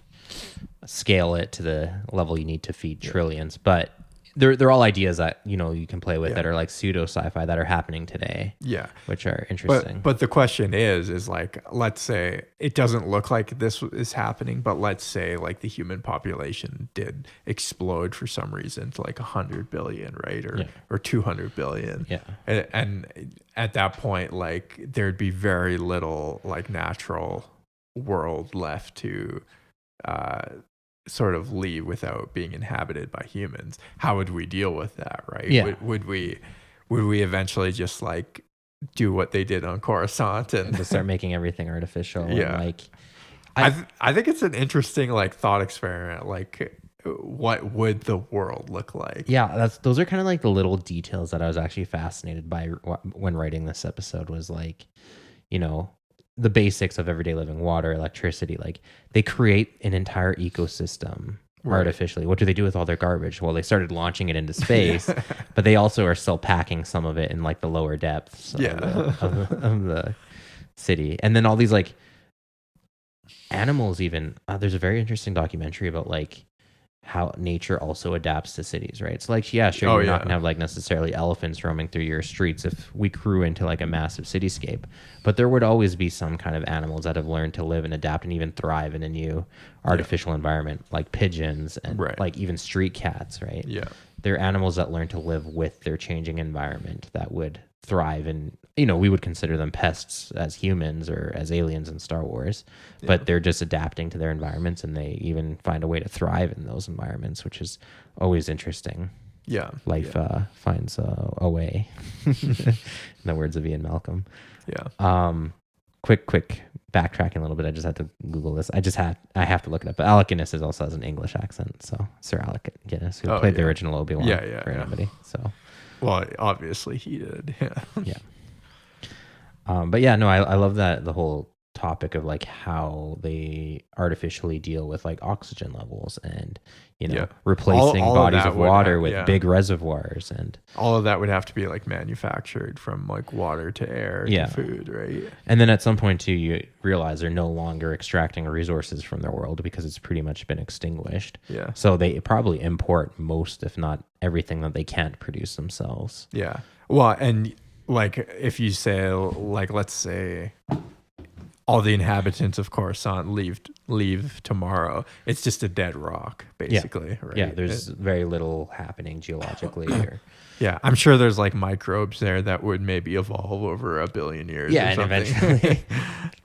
Speaker 7: scale it to the level you need to feed trillions, but they're all ideas that you can play with
Speaker 6: Yeah.
Speaker 7: that are like pseudo sci-fi that are happening today.
Speaker 6: Yeah.
Speaker 7: Which are interesting.
Speaker 6: But the question is like, let's say it doesn't look like this is happening, but let's say like the human population did explode for some reason to like 100 billion, right? Or 200 billion.
Speaker 7: Yeah.
Speaker 6: And at that point, like there'd be very little like natural world left to sort of leave without being inhabited by humans. How would we deal with that, right?
Speaker 7: Yeah.
Speaker 6: Would we eventually just like do what they did on Coruscant and
Speaker 7: to start making everything artificial?
Speaker 6: Yeah.
Speaker 7: And like
Speaker 6: I think it's an interesting like thought experiment. Like, what would the world look like?
Speaker 7: Yeah, those are kind of like the little details that I was actually fascinated by when writing this episode. Was like, the basics of everyday living: water, electricity. Like they create an entire ecosystem artificially. What do they do with all their garbage? Well, they started launching it into space, but they also are still packing some of it in like the lower depths of the city. And then all these like animals even, there's a very interesting documentary about like how nature also adapts to cities, right? So like, yeah, sure, you're not gonna have like necessarily elephants roaming through your streets if we grew into like a massive cityscape, but there would always be some kind of animals that have learned to live and adapt and even thrive in a new artificial environment, like pigeons and like even street cats, right? Yeah. They're animals that learn to live with their changing environment that would thrive, and we would consider them pests as humans or as aliens in Star Wars, but they're just adapting to their environments, and they even find a way to thrive in those environments, which is always interesting. Yeah. Life finds a way, in the words of Ian Malcolm. Yeah. Quick backtracking a little bit. I just had to Google this. I have to look it up. But Alec Guinness also has an English accent. So Sir Alec Guinness, who played the original Obi-Wan for anybody. So,
Speaker 6: well, obviously he did.
Speaker 7: Yeah. But yeah, no, I love that the whole topic of like how they artificially deal with like oxygen levels and replacing all bodies of water with big reservoirs, and
Speaker 6: all of that would have to be like manufactured from like water to air to food, right?
Speaker 7: And then at some point too, you realize they're no longer extracting resources from their world because it's pretty much been extinguished. Yeah. So they probably import most, if not everything, that they can't produce themselves.
Speaker 6: Yeah. Well, and like if you say like, let's say all the inhabitants of Coruscant leave tomorrow, it's just a dead rock, basically. Right?
Speaker 7: Yeah, there's very little happening geologically here.
Speaker 6: Yeah, I'm sure there's like microbes there that would maybe evolve over 1 billion years.
Speaker 7: Yeah,
Speaker 6: or
Speaker 7: and eventually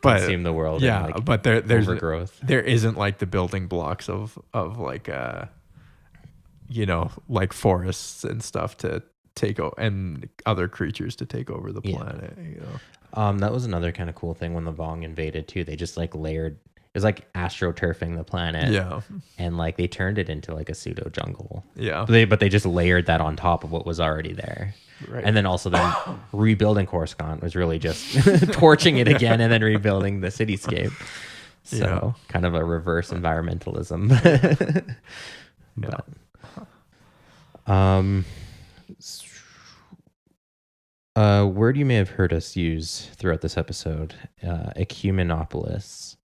Speaker 7: consume the world.
Speaker 6: Yeah,
Speaker 7: and like
Speaker 6: but there's
Speaker 7: overgrowth.
Speaker 6: There isn't like the building blocks of like like forests and stuff to take over, and other creatures to take over the planet.
Speaker 7: That was another kind of cool thing when the Vong invaded too. They just like layered. It was like astroturfing the planet. Yeah, and like they turned it into like a pseudo jungle. Yeah, but they just layered that on top of what was already there. Right. And then also rebuilding Coruscant was really just torching it again and then rebuilding the cityscape. So kind of a reverse environmentalism. Word you may have heard us use throughout this episode, Ecumenopolis.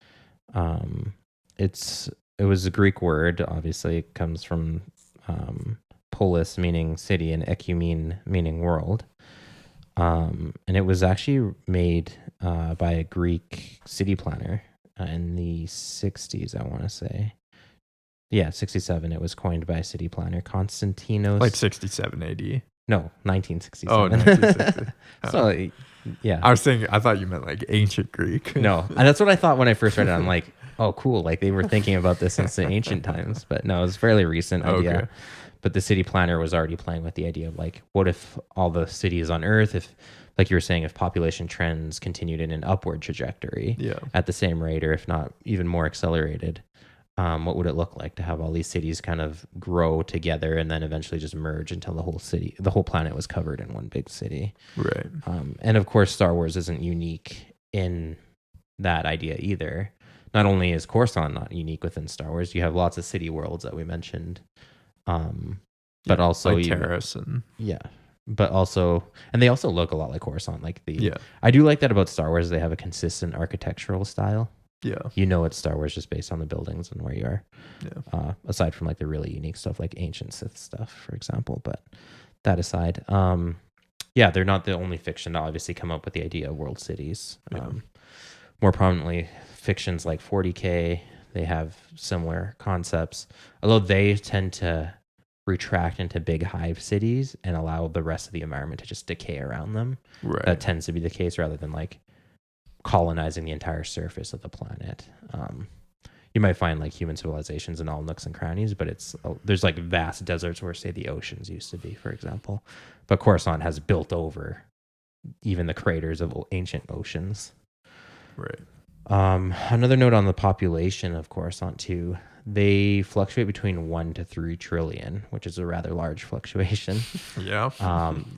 Speaker 7: It was a Greek word. Obviously, it comes from polis, meaning city, and ecumene, meaning world. And it was actually made by a Greek city planner in the 60s, I want to say. Yeah, 67. It was coined by a city planner, Constantinos.
Speaker 6: Like 67 AD.
Speaker 7: No, 1967.
Speaker 6: Oh, 1960.
Speaker 7: So, yeah.
Speaker 6: I thought you meant like ancient Greek.
Speaker 7: No, and that's what I thought when I first read it. I'm like, oh, cool. Like they were thinking about this since the ancient times. But no, it was a fairly recent idea. Okay. But the city planner was already playing with the idea of like, what if all the cities on Earth, if, like you were saying, if population trends continued in an upward trajectory at the same rate, or if not even more accelerated, what would it look like to have all these cities kind of grow together and then eventually just merge until the whole planet was covered in one big city? Right. And of course, Star Wars isn't unique in that idea either. Not only is Coruscant not unique within Star Wars, you have lots of city worlds that we mentioned, but also
Speaker 6: like Terrace and
Speaker 7: but also, and they also look a lot like Coruscant. Like I do like that about Star Wars. They have a consistent architectural style.
Speaker 6: Yeah.
Speaker 7: You know it's Star Wars just based on the buildings and where you are.
Speaker 6: Yeah.
Speaker 7: Aside from like the really unique stuff like ancient Sith stuff, for example. But that aside, yeah, they're not the only fiction to obviously come up with the idea of world cities.
Speaker 6: Yeah.
Speaker 7: More prominently, fictions like 40K, they have similar concepts, although they tend to retract into big hive cities and allow the rest of the environment to just decay around them.
Speaker 6: Right.
Speaker 7: That tends to be the case rather than like colonizing the entire surface of the planet. You might find like human civilizations in all nooks and crannies, but there's like vast deserts where, say, the oceans used to be, for example. But Coruscant has built over even the craters of ancient oceans.
Speaker 6: Right.
Speaker 7: Another note on the population of Coruscant too. They fluctuate between 1 to 3 trillion, which is a rather large fluctuation.
Speaker 6: Yeah.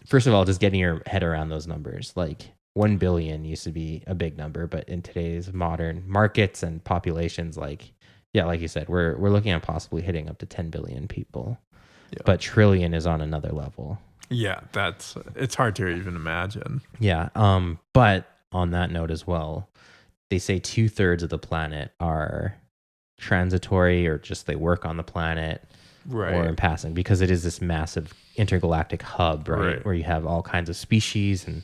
Speaker 7: First of all, just getting your head around those numbers, like 1 billion used to be a big number, but in today's modern markets and populations, like you said, we're looking at possibly hitting up to 10 billion people. Yeah. But trillion is on another level.
Speaker 6: Yeah, it's hard to even imagine.
Speaker 7: Yeah. But on that note as well, they say 2/3 of the planet are transitory or just they work on the planet, right, or in passing, because it is this massive intergalactic hub, right, where you have all kinds of species and,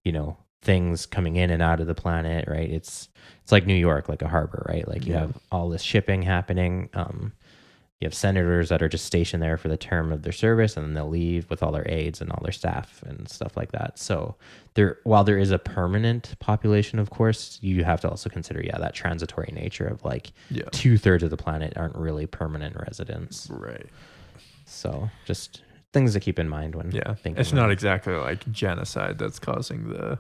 Speaker 7: you know, things coming in and out of the planet, right? It's like New York, like a harbor, right? Like you have all this shipping happening. You have senators that are just stationed there for the term of their service, and then they'll leave with all their aides and all their staff and stuff like that. So while there is a permanent population, of course, you have to also consider, that transitory nature of like 2/3 of the planet aren't really permanent residents.
Speaker 6: Right.
Speaker 7: So just things to keep in mind when thinking.
Speaker 6: It's not exactly like genocide that's causing the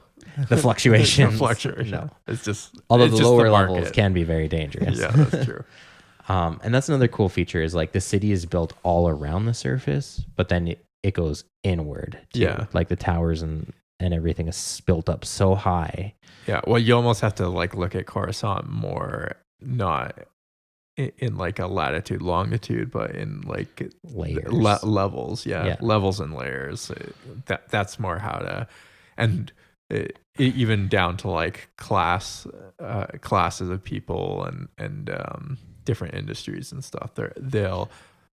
Speaker 7: fluctuation.
Speaker 6: No, it's just,
Speaker 7: although
Speaker 6: it's
Speaker 7: the
Speaker 6: just
Speaker 7: lower
Speaker 6: the
Speaker 7: levels can be very dangerous.
Speaker 6: Yeah, that's true.
Speaker 7: And that's another cool feature is like the city is built all around the surface, but then it goes inward too.
Speaker 6: Yeah.
Speaker 7: Like the towers and everything is built up so high.
Speaker 6: Yeah. Well, you almost have to like look at Coruscant more, not in like a latitude, longitude, but in like
Speaker 7: layers,
Speaker 6: levels. Yeah. Levels and layers. That's more how to, and even down to like classes of people and different industries and stuff.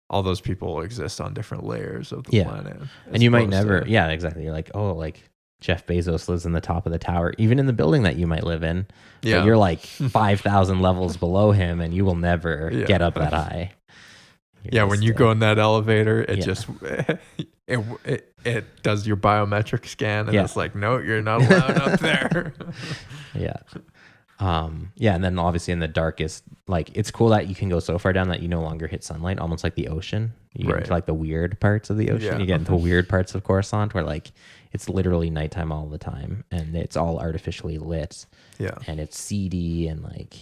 Speaker 6: All those people exist on different layers of the planet.
Speaker 7: And you might never, exactly. You're like, oh, like Jeff Bezos lives in the top of the tower, even in the building that you might live in. Yeah. But you're like 5,000 levels below him and you will never get up that high.
Speaker 6: When you go in that elevator, it just, it does your biometric scan and it's like, no, you're not allowed up there.
Speaker 7: And then obviously in the darkest, like it's cool that you can go so far down that you no longer hit sunlight, almost like the ocean. You get into like the weird parts of the ocean. You get into weird parts of Coruscant where like it's literally nighttime all the time and it's all artificially lit. Yeah. And it's seedy and like,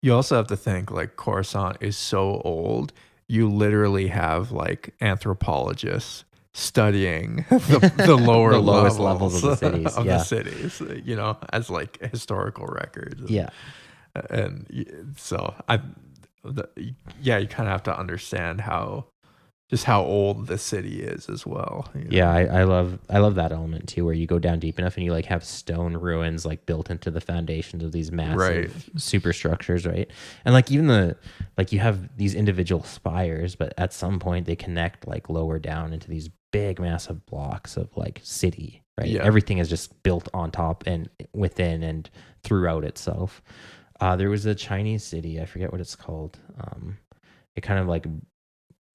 Speaker 6: You also have to think like Coruscant is so old. You literally have like anthropologists studying the lower
Speaker 7: the lowest levels of the cities,
Speaker 6: the cities, as like historical records. And so you kind of have to understand how old the city is as well.
Speaker 7: I love that element too, where you go down deep enough and you like have stone ruins like built into the foundations of these massive superstructures, right? And like even you have these individual spires, but at some point they connect like lower down into these big massive blocks of like city, right? Everything is just built on top and within and throughout itself. There was a Chinese city, I forget what it's called. It kind of like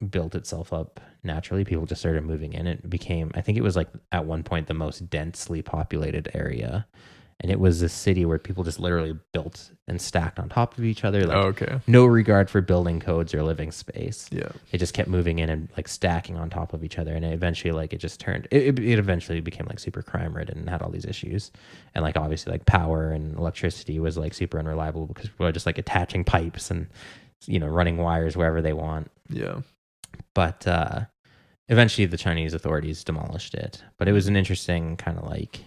Speaker 7: built itself up naturally. People just started moving in. It became, I think it was like at one point the most densely populated area, and it was a city where people just literally built and stacked on top of each other, like no regard for building codes or living space. It just kept moving in and like stacking on top of each other, and eventually like it just turned, it eventually became like super crime ridden and had all these issues, and like obviously like power and electricity was like super unreliable because people are just like attaching pipes and running wires wherever they want. But eventually the Chinese authorities demolished it. But it was an interesting kind of like,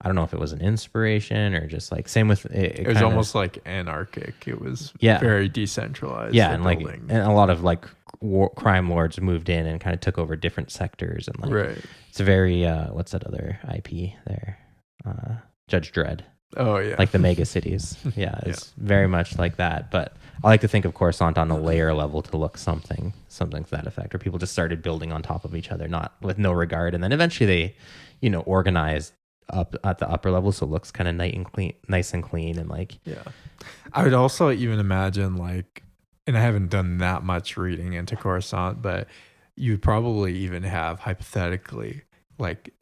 Speaker 7: I don't know if it was an inspiration or just like, same with it.
Speaker 6: It was almost like anarchic. It was very decentralized.
Speaker 7: And like, and a lot of like crime lords moved in and kind of took over different sectors. And like, it's a very, what's that other IP there? Judge Dredd.
Speaker 6: Oh yeah.
Speaker 7: like the mega cities. Yeah, it's very much like that. But I like to think of Coruscant on a layer level to look something to that effect, where people just started building on top of each other, not with no regard, and then eventually they, organized up at the upper level, so it looks kind of nice and clean, and like.
Speaker 6: Yeah, I would also even imagine like, and I haven't done that much reading into Coruscant, but you'd probably even have hypothetically like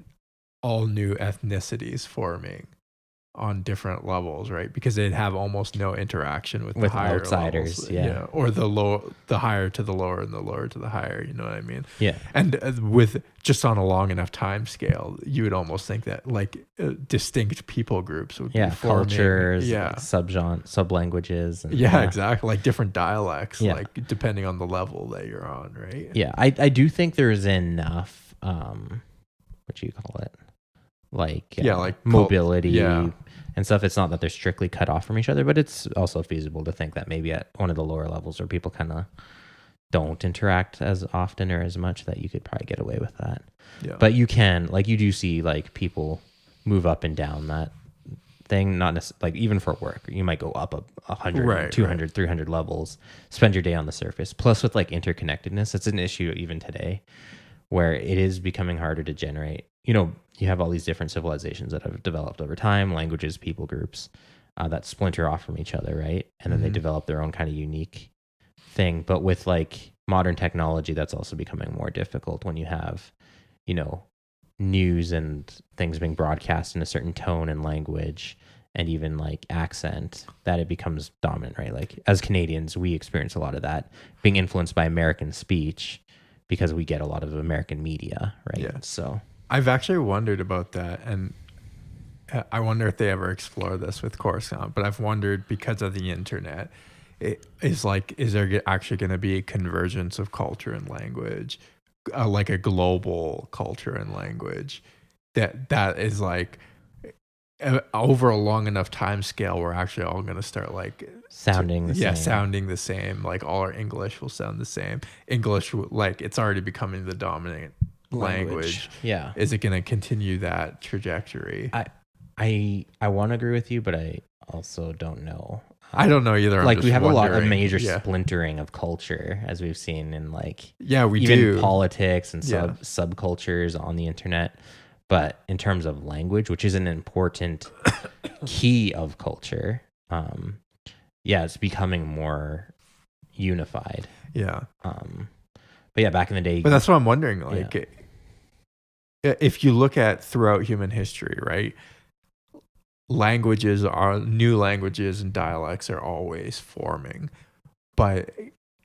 Speaker 6: all new ethnicities forming on different levels, right? Because they'd have almost no interaction with the higher
Speaker 7: outsiders,
Speaker 6: levels, or the higher to the lower and the lower to the higher. You know what I mean?
Speaker 7: Yeah.
Speaker 6: And with just on a long enough time scale, you would almost think that like distinct people groups would be forming,
Speaker 7: cultures, sub languages, and
Speaker 6: exactly, like different dialects, like depending on the level that you're on, right?
Speaker 7: Yeah, I do think there's enough. What do you call it? Like mobility and stuff. It's not that they're strictly cut off from each other, but it's also feasible to think that maybe at one of the lower levels where people kind of don't interact as often or as much, that you could probably get away with that. Yeah. But you can, like, you do see like people move up and down that thing, not necessarily like even for work. You might go up 100, 200, 300 levels, spend your day on the surface. Plus with like interconnectedness, it's an issue even today where it is becoming harder to generate. You have all these different civilizations that have developed over time, languages, people groups that splinter off from each other, right? And then they develop their own kind of unique thing. But with like modern technology, that's also becoming more difficult when you have, news and things being broadcast in a certain tone and language and even like accent, that it becomes dominant, right? Like as Canadians, we experience a lot of that being influenced by American speech because we get a lot of American media, right? Yeah. So
Speaker 6: I've actually wondered about that, and I wonder if they ever explore this with Coruscant, but I've wondered because of the internet, is there actually going to be a convergence of culture and language, like a global culture and language that is like over a long enough time scale, we're actually all going to start like
Speaker 7: sounding the same.
Speaker 6: Sounding the same. Like all our English will sound the same. English, like it's already becoming the dominant language. Yeah. Is it going to continue that trajectory?
Speaker 7: I want to agree with you, but I also don't know.
Speaker 6: I don't know either.
Speaker 7: Like we have a lot of major splintering of culture, as we've seen in like
Speaker 6: we
Speaker 7: even
Speaker 6: do
Speaker 7: politics and subcultures on the internet. But in terms of language, which is an important key of culture, it's becoming more unified. Yeah. But back in the day.
Speaker 6: But that's what I'm wondering. Like, if you look at throughout human history, right? New languages and dialects are always forming. But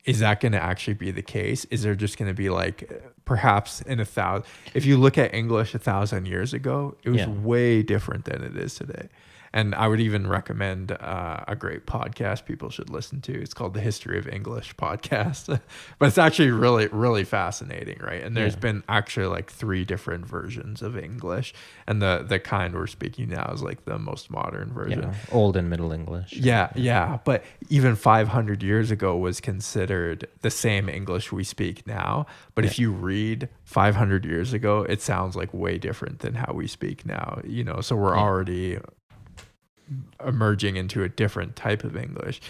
Speaker 6: is that going to actually be the case? Is there just going to be like, perhaps if you look at English 1,000 years ago, it was way different than it is today. And I would even recommend a great podcast people should listen to. It's called the History of English podcast. But it's actually really, really fascinating, right? And there's been actually like 3 different versions of English. And the kind we're speaking now is like the most modern version.
Speaker 7: Yeah, Old and Middle English.
Speaker 6: Yeah. But even 500 years ago was considered the same English we speak now. But if you read 500 years ago, it sounds like way different than how we speak now. So we're already emerging into a different type of English.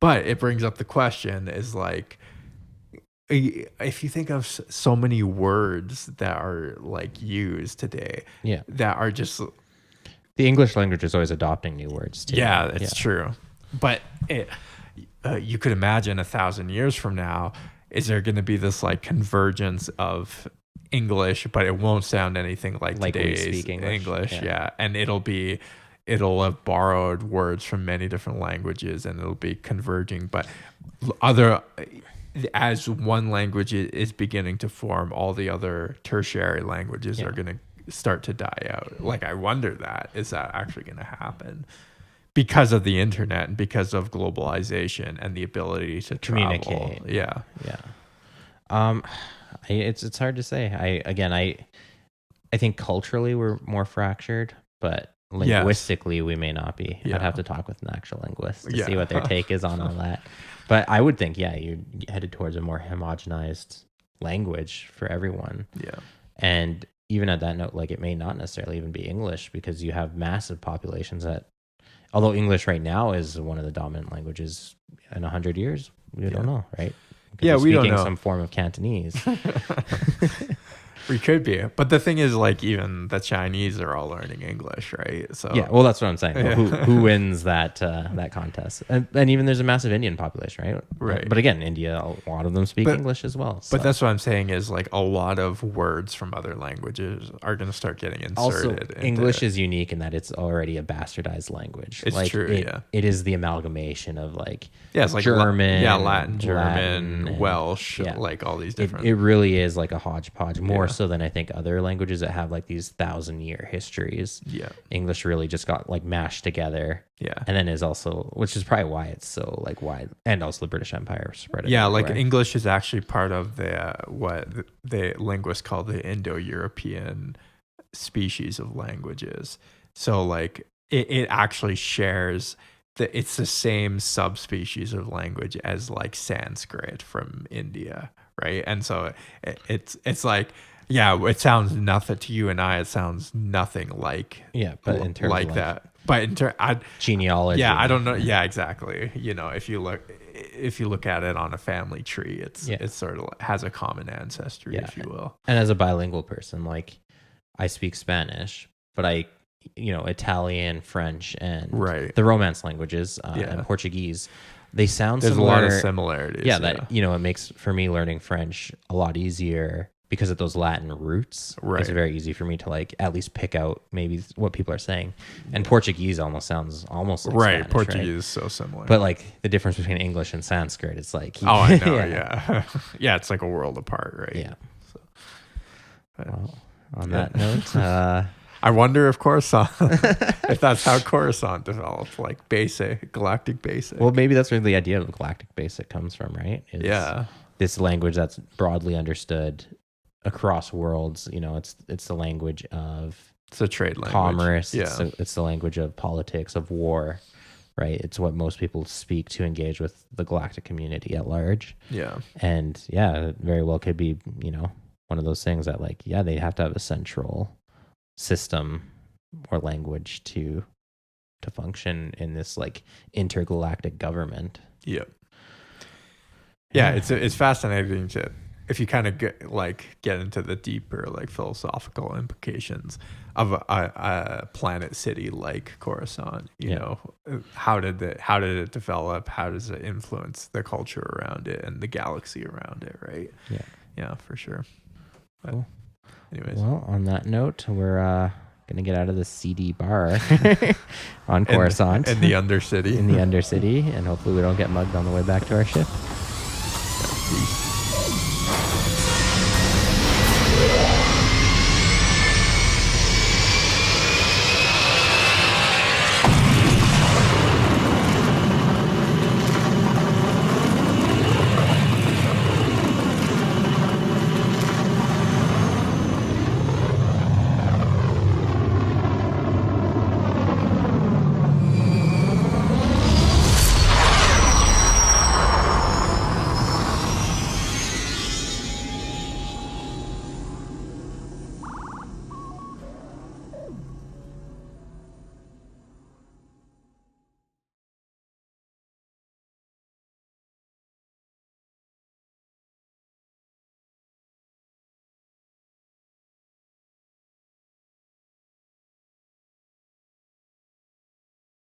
Speaker 6: But it brings up the question is like, if you think of so many words that are like used today, that are just
Speaker 7: the English language is always adopting new words too.
Speaker 6: Yeah, it's true. But you could imagine 1,000 years from now, is there going to be this like convergence of English, but it won't sound anything like today's
Speaker 7: we speak English.
Speaker 6: And it'll have borrowed words from many different languages and it'll be converging. But as one language is beginning to form, all the other tertiary languages are going to start to die out. Like, I wonder is that actually going to happen? Because of the internet and because of globalization and the ability to
Speaker 7: communicate.
Speaker 6: Yeah.
Speaker 7: It's hard to say. I think culturally we're more fractured, but linguistically we may not be. I'd have to talk with an actual linguist to see what their take is on all that. But I would think, you're headed towards a more homogenized language for everyone. Yeah. And even at that note, like, it may not necessarily even be English, because you have massive populations that Although English right now is one of the dominant languages in 100 years, we don't know, right?
Speaker 6: Yeah, we don't know.
Speaker 7: Speaking some form of Cantonese.
Speaker 6: We could be, but the thing is, like, even the Chinese are all learning English, right? So
Speaker 7: Yeah, well, that's what I'm saying. Who wins that contest? And even there's a massive Indian population, right?
Speaker 6: Right.
Speaker 7: But again, India, a lot of them speak English as well. So.
Speaker 6: But that's what I'm saying is, like, a lot of words from other languages are going to start getting inserted.
Speaker 7: Also,
Speaker 6: into
Speaker 7: English is unique in that it's already a bastardized language.
Speaker 6: It's
Speaker 7: like,
Speaker 6: true, yeah.
Speaker 7: It is the amalgamation of like
Speaker 6: it's like
Speaker 7: German,
Speaker 6: Latin, German,
Speaker 7: and,
Speaker 6: Welsh, like all these different.
Speaker 7: It really is like a hodgepodge, more so than I think other languages that have like these 1,000-year histories.
Speaker 6: Yeah.
Speaker 7: English really just got like mashed together.
Speaker 6: Yeah.
Speaker 7: And then is also, which is probably why it's so like wide, and also the British Empire spread it.
Speaker 6: Yeah,
Speaker 7: everywhere.
Speaker 6: like English is actually part of the what the linguists call the Indo-European species of languages. So like it actually shares it's the same subspecies of language as like Sanskrit from India, right? And so it's like, yeah, it sounds nothing to you and I. It sounds nothing like
Speaker 7: but in terms
Speaker 6: like
Speaker 7: of
Speaker 6: that. But in
Speaker 7: genealogy,
Speaker 6: yeah, I don't know. Yeah, exactly. You know, if you look at it on a family tree, it sort of has a common ancestry, if you will.
Speaker 7: And as a bilingual person, like I speak Spanish, but Italian, French, and the Romance languages and Portuguese, they sound
Speaker 6: There's
Speaker 7: similar.
Speaker 6: a lot of similarities.
Speaker 7: Yeah, that it makes for me learning French a lot easier because of those Latin roots.
Speaker 6: Right.
Speaker 7: It's very easy for me to like at least pick out maybe what people are saying. And Portuguese almost sounds like Spanish,
Speaker 6: Portuguese
Speaker 7: right?
Speaker 6: is so similar.
Speaker 7: But like the difference between English and Sanskrit, it's like
Speaker 6: I know, yeah. Yeah, it's like a world apart, right?
Speaker 7: Yeah.
Speaker 6: So,
Speaker 7: well, on that note,
Speaker 6: I wonder if Coruscant, if that's how Coruscant developed, like galactic basic.
Speaker 7: Well, maybe that's where the idea of galactic basic comes from, right? This language that's broadly understood across worlds. It's the language of
Speaker 6: it's a trade language,
Speaker 7: commerce.
Speaker 6: Yeah,
Speaker 7: it's the language of politics, of war, right? It's what most people speak to engage with the galactic community at large.
Speaker 6: Yeah,
Speaker 7: and it very well could be one of those things that like they have to have a central system or language to function in this like intergalactic government.
Speaker 6: Yeah, it's fascinating to, if you kind of get into the deeper like philosophical implications of a planet city like Coruscant. You know, how did it develop? How does it influence the culture around it and the galaxy around it? Right. Yeah, for sure. But
Speaker 7: cool.
Speaker 6: Anyways,
Speaker 7: well, on that note, we're gonna get out of the CD bar on Coruscant
Speaker 6: in the Undercity,
Speaker 7: and hopefully we don't get mugged on the way back to our ship.
Speaker 6: Peace.